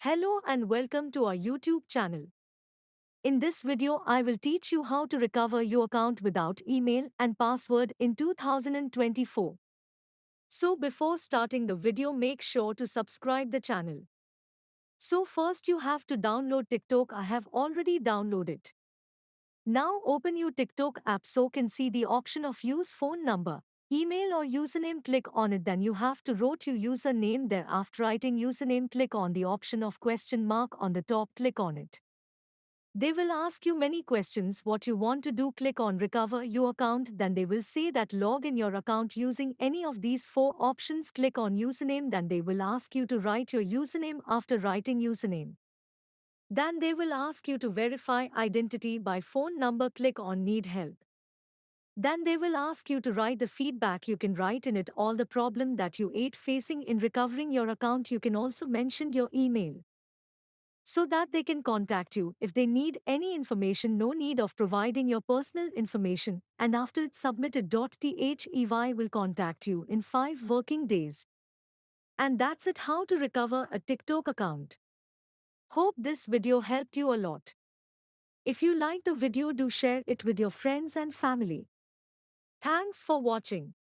Hello and welcome to our YouTube channel. In this video, I will teach you how to recover your account without email and password in 2024. So before starting the video, make sure to subscribe the channel. So first you have to download TikTok. I have already downloaded. Now open your TikTok app so can see the option of use phone number, email or username. Click on it, then you have to write your username there. After writing username, click on the option of question mark on the top, click on it. They will ask you many questions what you want to do. Click on recover your account, then they will say that log in your account using any of these four options. Click on username, then they will ask you to write your username. After writing username, then they will ask you to verify identity by phone number. Click on need help. Then they will ask you to write the feedback. You can write in it all the problem that you ate facing in recovering your account. You can also mention your email so that they can contact you if they need any information. No need of providing your personal information, and after it's submitted, THEY will contact you in 5 working days. And that's it, how to recover a TikTok account. Hope this video helped you a lot. If you like the video, do share it with your friends and family. Thanks for watching.